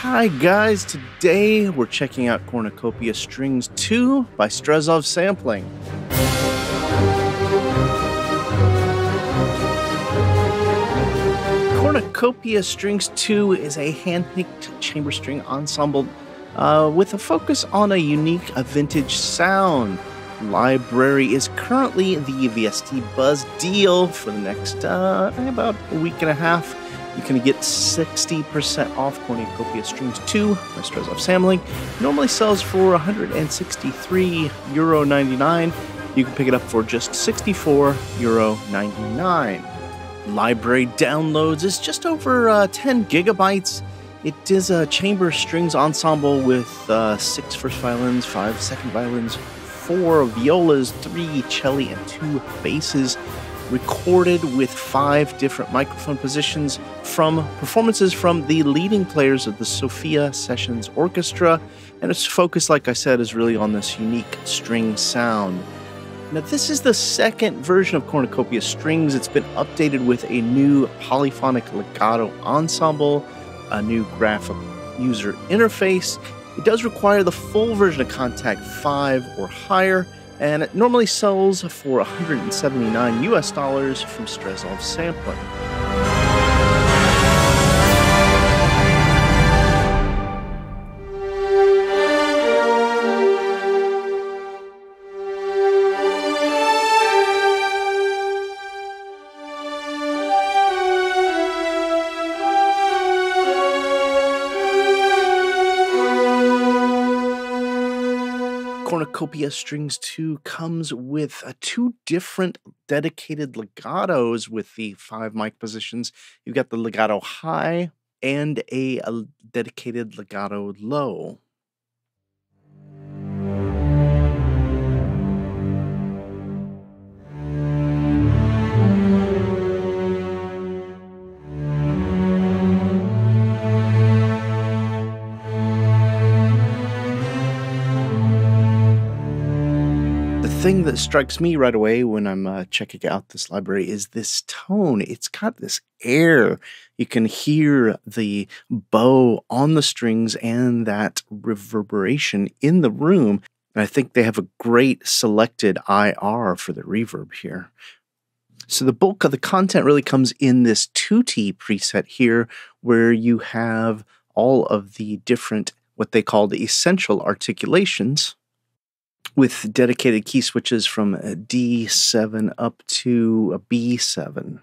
Hi guys, today we're checking out Cornucopia Strings 2 by Strezov Sampling. Cornucopia Strings 2 is a hand-picked chamber string ensemble with a focus on a unique vintage sound. Library is currently the VST Buzz deal for the next about a week and a half. You can get 60% off Cornucopia Strings 2 by Strezov Sampling. Normally sells for €163.99. You can pick it up for just €64.99. Library downloads is just over 10 gigabytes. It is a chamber strings ensemble with 6 first violins, 5 second violins, 4 violas, 3 celli, and 2 basses. Recorded with 5 different microphone positions from performances from the leading players of the Sofia Sessions Orchestra, and its focus, like I said, is really on this unique string sound. Now, this is the second version of Cornucopia Strings. It's been updated with a new polyphonic legato ensemble, a new graphic user interface. It does require the full version of Contact 5 or higher, and it normally sells for $179 from Strezov Sampling. Cornucopia Strings 2 comes with 2 different dedicated legatos with the 5 mic positions. You've got the legato high and a dedicated legato low. The thing that strikes me right away when I'm checking out this library is this tone. It's got this air. You can hear the bow on the strings and that reverberation in the room. And I think they have a great selected IR for the reverb here. So the bulk of the content really comes in this tutti preset here, where you have all of the different, what they call the essential articulations, with dedicated key switches from D7 up to B7.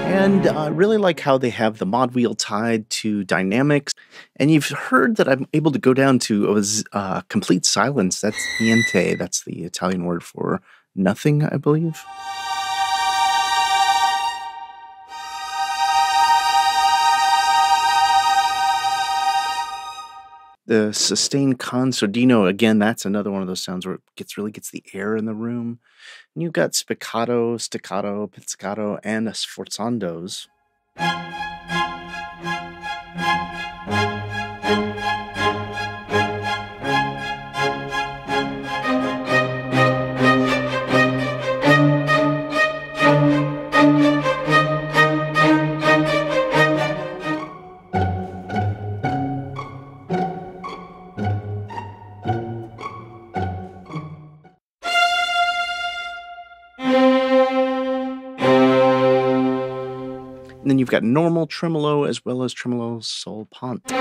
And I really like how they have the mod wheel tied to dynamics. And you've heard that I'm able to go down to complete silence. That's niente. That's the Italian word for nothing, I believe. The sustained consordino, again, that's another one of those sounds where it really gets the air in the room. And you've got spiccato, staccato, pizzicato, and sforzandos. And then you've got normal tremolo as well as tremolo sol pont.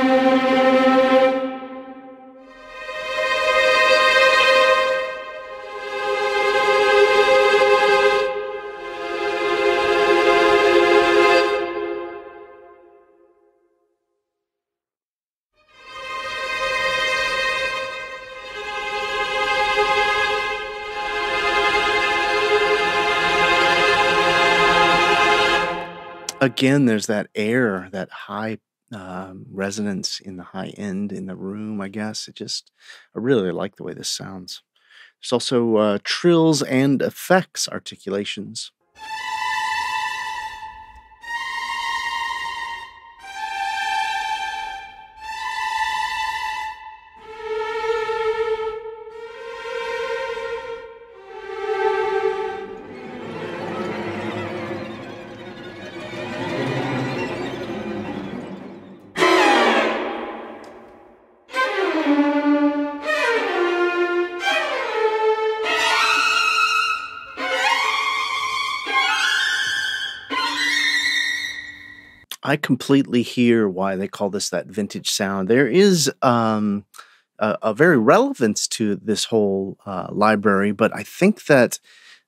Again, there's that air, that high resonance in the high end in the room, I guess. I really like the way this sounds. There's also trills and effects articulations. I completely hear why they call this that vintage sound. There is a very relevance to this whole library, but I think that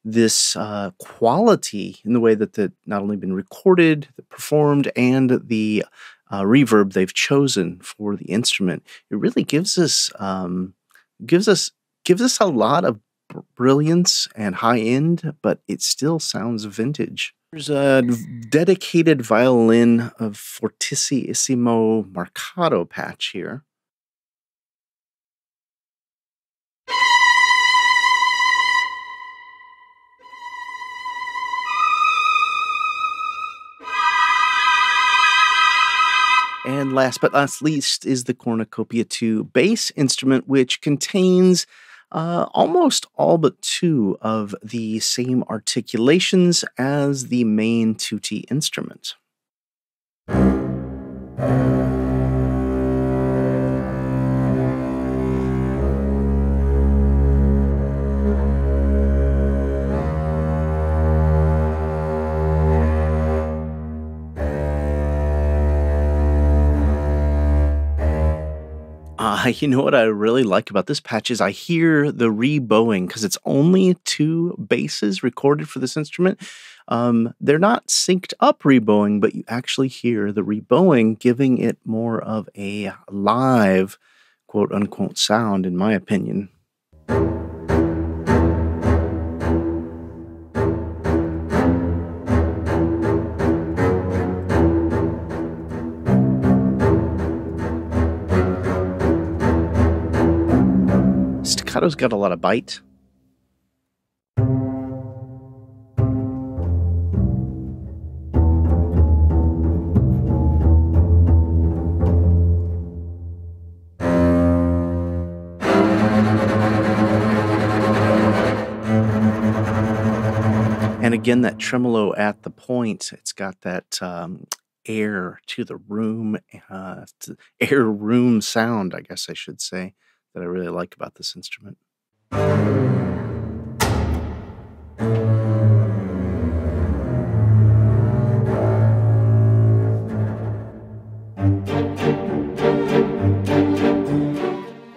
this quality in the way that the not only been recorded, performed, and the reverb they've chosen for the instrument, it really gives us a lot of brilliance and high end, but it still sounds vintage. There's a dedicated violin of fortissimo marcato patch here. And last but not least is the Cornucopia 2 bass instrument, which contains almost all but two of the same articulations as the main tutti instrument. You know what I really like about this patch is I hear the rebowing because it's only two basses recorded for this instrument. They're not synced up rebowing, but you actually hear the rebowing, giving it more of a live, quote unquote, sound, in my opinion. Staccato's got a lot of bite. And again, that tremolo at the point, it's got that air to the room, air room sound, I guess I should say, that I really like about this instrument.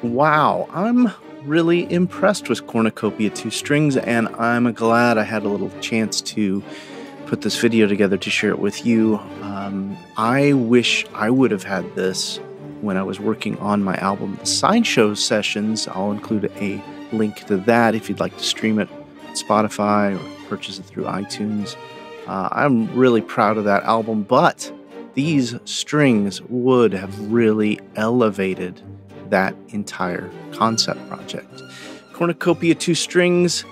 Wow, I'm really impressed with Cornucopia 2 Strings, and I'm glad I had a little chance to put this video together to share it with you. I wish I would have had this when I was working on my album, The Sideshow Sessions. I'll include a link to that if you'd like to stream it on Spotify or purchase it through iTunes. I'm really proud of that album, but these strings would have really elevated that entire concept project. Cornucopia 2 Strings.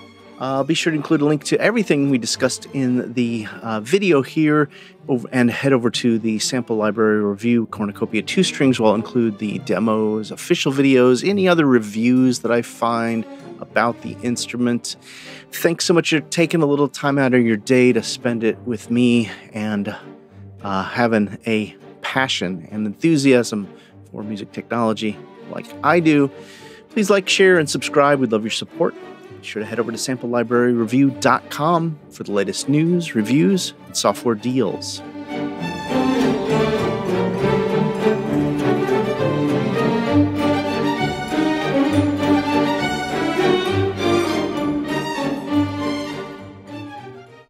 Be sure to include a link to everything we discussed in the video here, and head over to the sample library review. Cornucopia 2 Strings will include the demos, official videos, any other reviews that I find about the instrument. Thanks so much for taking a little time out of your day to spend it with me and having a passion and enthusiasm for music technology like I do. Please like, share, and subscribe. We'd love your support. Be sure to head over to samplelibraryreview.com for the latest news, reviews, and software deals.